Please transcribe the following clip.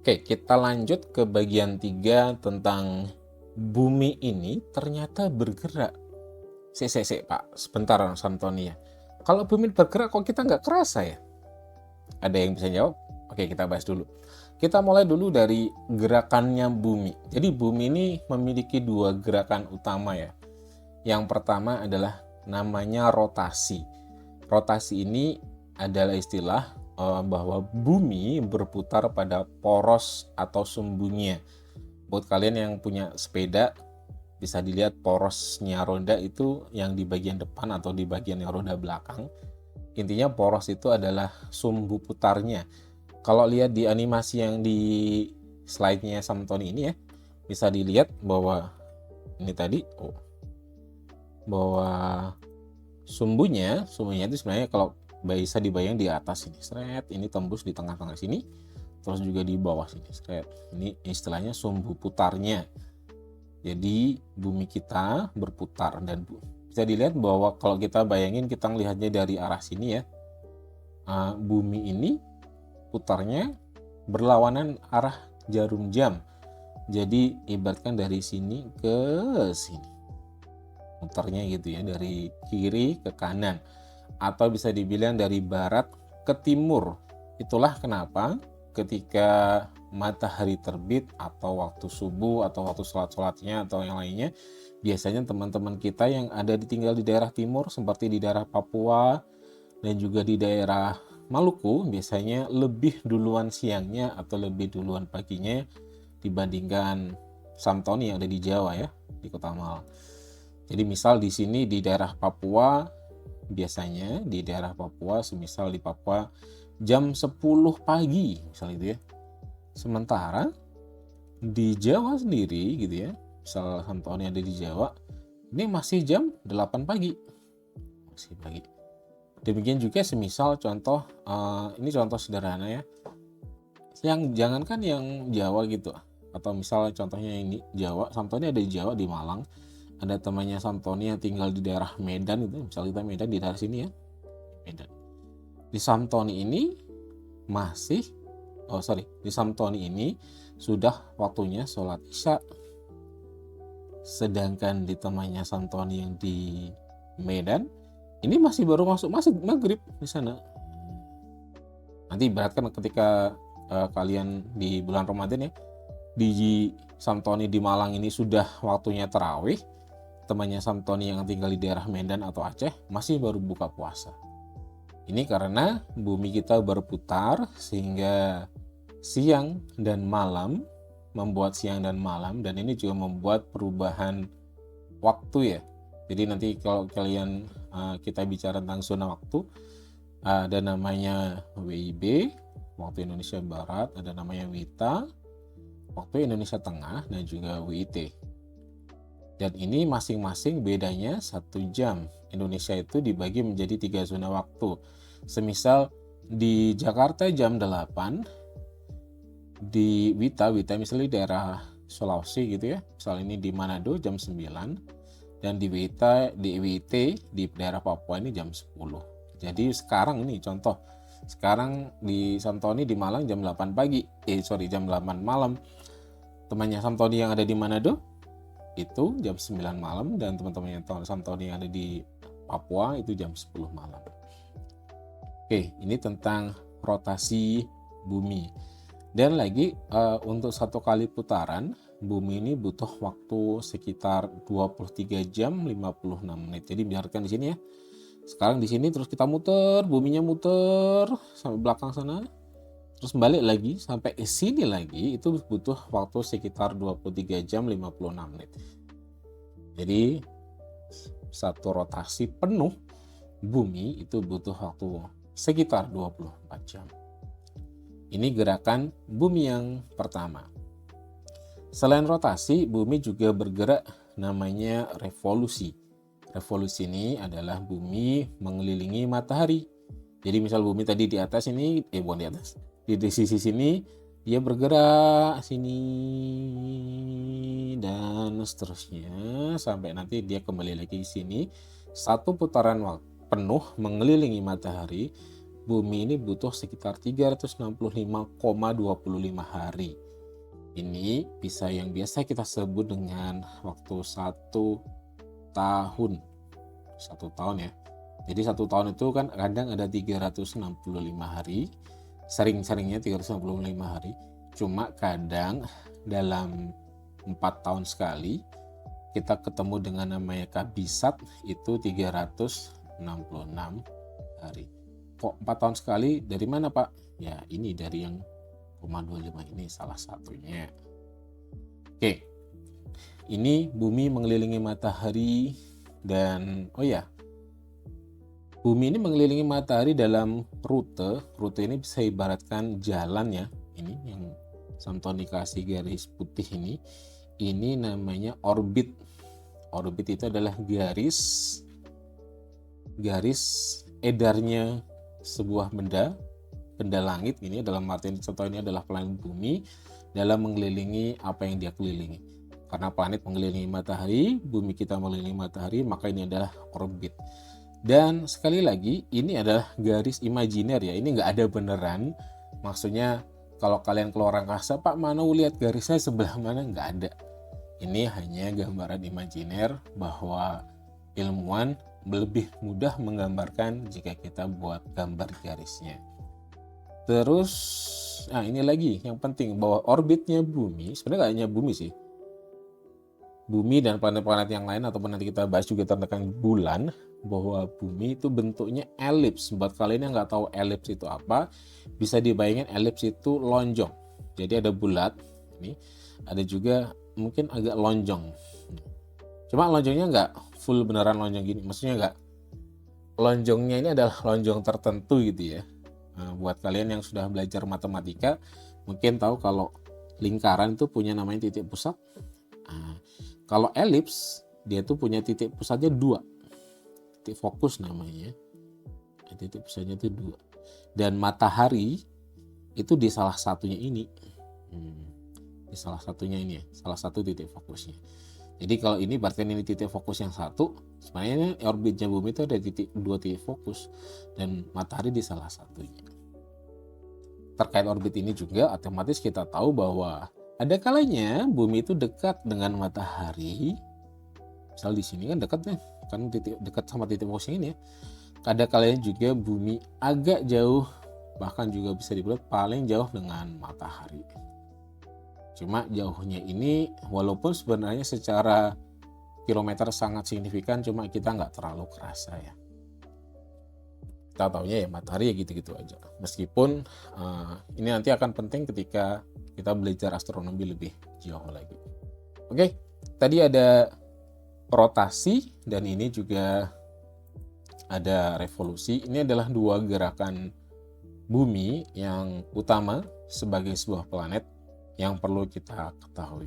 Oke, kita lanjut ke bagian 3 tentang bumi ini ternyata bergerak. Sik, Pak, sebentar Santoni ya. Kalau bumi bergerak kok kita nggak kerasa ya? Ada yang bisa jawab? Oke, kita bahas dulu. Kita mulai dulu dari gerakannya bumi. Jadi bumi ini memiliki dua gerakan utama ya. Yang pertama adalah namanya rotasi. Rotasi ini adalah istilah bahwa bumi berputar pada poros atau sumbunya. Buat kalian yang punya sepeda, bisa dilihat porosnya roda itu yang di bagian depan atau di bagian yang roda belakang. Intinya poros itu adalah sumbu putarnya. Kalau lihat di animasi yang di slide-nya Samtoni ini ya, bisa dilihat bahwa ini tadi bahwa sumbunya itu sebenarnya kalau bisa dibayang di atas ini, seret, ini tembus di tengah-tengah sini, terus juga di bawah sini, seret. Ini istilahnya sumbu putarnya. Jadi bumi kita berputar dan bisa dilihat bahwa kalau kita bayangin kita melihatnya dari arah sini ya, bumi ini putarnya berlawanan arah jarum jam. Jadi ibaratkan dari sini ke sini, putarnya gitu ya, dari kiri ke kanan, atau bisa dibilang dari barat ke timur. Itulah kenapa ketika matahari terbit atau waktu subuh atau waktu sholat-sholatnya atau yang lainnya, biasanya teman-teman kita yang tinggal di daerah timur seperti di daerah Papua dan juga di daerah Maluku biasanya lebih duluan siangnya atau lebih duluan paginya dibandingkan Samtoni yang ada di Jawa ya, di Kota Malang. Jadi misal di sini di daerah Papua, biasanya di daerah Papua, semisal di Papua jam 10 pagi misal itu ya. Sementara di Jawa sendiri gitu ya, misal Samtoni ada di Jawa, ini masih jam 8 pagi. Masih pagi. Demikian juga semisal contoh, ini contoh sederhana ya. Yang jangankan yang Jawa gitu, atau misal contohnya ini Jawa, Samtoni ada di Jawa di Malang, ada temannya Samtoni yang tinggal di daerah Medan itu, misal kita Medan di daerah sini ya, Medan. Di Samtoni ini di Samtoni ini sudah waktunya sholat Isya. Sedangkan di temannya Samtoni yang di Medan, ini masih baru masuk maghrib di sana. Nanti ibaratkan ketika kalian di bulan Ramadan ya, di Samtoni di Malang ini sudah waktunya tarawih, temannya Samtoni yang tinggal di daerah Medan atau Aceh masih baru buka puasa. Ini karena bumi kita berputar sehingga siang dan malam, membuat siang dan malam, dan ini juga membuat perubahan waktu ya. Jadi nanti kalau kalian kita bicara tentang zona waktu, ada namanya WIB, waktu Indonesia Barat, ada namanya WITA, waktu Indonesia Tengah, dan juga WIT. Dan ini masing-masing bedanya 1 jam. Indonesia itu dibagi menjadi 3 zona waktu. Semisal di Jakarta jam 8, di WITA misalnya di daerah Sulawesi gitu ya, misal ini di Manado jam 9, dan di WIT di daerah Papua ini jam 10. Jadi sekarang ini contoh, sekarang di Samtoni di Malang jam 8 pagi, jam 8 malam. Temannya Samtoni yang ada di Manado itu jam 9 malam, dan teman-teman yang Samtoni yang ada di Papua itu jam 10 malam. Oke, ini tentang rotasi bumi. Dan lagi untuk 1 kali putaran bumi ini butuh waktu sekitar 23 jam 56 menit. Jadi biarkan di sini ya. Sekarang di sini terus kita muter, buminya muter sampai belakang sana. Terus balik lagi sampai ke sini lagi, itu butuh waktu sekitar 23 jam 56 menit. Jadi 1 rotasi penuh bumi itu butuh waktu sekitar 24 jam. Ini gerakan bumi yang pertama. Selain rotasi, bumi juga bergerak namanya revolusi. Revolusi ini adalah bumi mengelilingi matahari. Jadi misal bumi tadi di atas ini, bukan di atas, di sisi sini dia bergerak sini dan seterusnya sampai nanti dia kembali lagi ke sini. 1 putaran waktu penuh mengelilingi matahari bumi ini butuh sekitar 365,25 hari. Ini bisa yang biasa kita sebut dengan waktu 1 tahun. 1 tahun ya. Jadi 1 tahun itu kan kadang ada 365 hari. Sering-seringnya 365 hari. Cuma kadang dalam 4 tahun sekali kita ketemu dengan namanya kabisat itu 366 hari. Kok 4 tahun sekali? Dari mana Pak? Ya ini dari yang 0,25 ini salah satunya. Oke, ini bumi mengelilingi matahari dan bumi ini mengelilingi matahari dalam rute. Rute ini bisa ibaratkan jalan ya. Ini yang Samtoni kasih garis putih ini. Ini namanya orbit. Orbit itu adalah garis edarnya sebuah benda langit. Ini dalam artian contoh ini adalah planet bumi dalam mengelilingi apa yang dia kelilingi. Karena planet mengelilingi matahari, bumi kita mengelilingi matahari, maka ini adalah orbit. Dan sekali lagi ini adalah garis imajiner ya, ini nggak ada beneran. Maksudnya kalau kalian keluar angkasa, Pak mana lihat garisnya sebelah mana, nggak ada. Ini hanya gambaran imajiner bahwa ilmuwan lebih mudah menggambarkan jika kita buat gambar garisnya. Terus, ini lagi yang penting bahwa orbitnya bumi, sebenarnya nggak hanya bumi sih. Bumi dan planet-planet yang lain ataupun nanti kita bahas juga tentang bulan, bahwa bumi itu bentuknya elips. Buat kalian yang nggak tahu elips itu apa, bisa dibayangin elips itu lonjong. Jadi ada bulat, ini ada juga mungkin agak lonjong. Cuma lonjongnya nggak full beneran lonjong gini, maksudnya nggak, lonjongnya ini adalah lonjong tertentu gitu ya. Nah, buat kalian yang sudah belajar matematika mungkin tahu kalau lingkaran itu punya namanya titik pusat. Nah, kalau elips dia tuh punya titik pusatnya 2, titik fokus namanya. Titik pusatnya itu 2. Dan matahari itu di salah satunya ini, di salah satunya ini ya, salah satu titik fokusnya. Jadi kalau ini berarti ini titik fokus yang satu, sebenarnya orbitnya bumi itu ada 2 titik fokus dan matahari di salah satunya. Terkait orbit ini juga otomatis kita tahu bahwa ada kalanya bumi itu dekat dengan matahari. Misal di sini kan dekat nih, kan dekat sama titik fokusnya ini ya. Ada kalanya juga bumi agak jauh, bahkan juga bisa dibilang paling jauh dengan matahari. Cuma jauhnya ini walaupun sebenarnya secara kilometer sangat signifikan, cuma kita nggak terlalu kerasa ya. Kita taunya ya matahari ya gitu-gitu aja. Meskipun ini nanti akan penting ketika kita belajar astronomi lebih jauh lagi. Oke, tadi ada rotasi dan ini juga ada revolusi. Ini adalah 2 gerakan bumi yang utama sebagai sebuah planet yang perlu kita ketahui.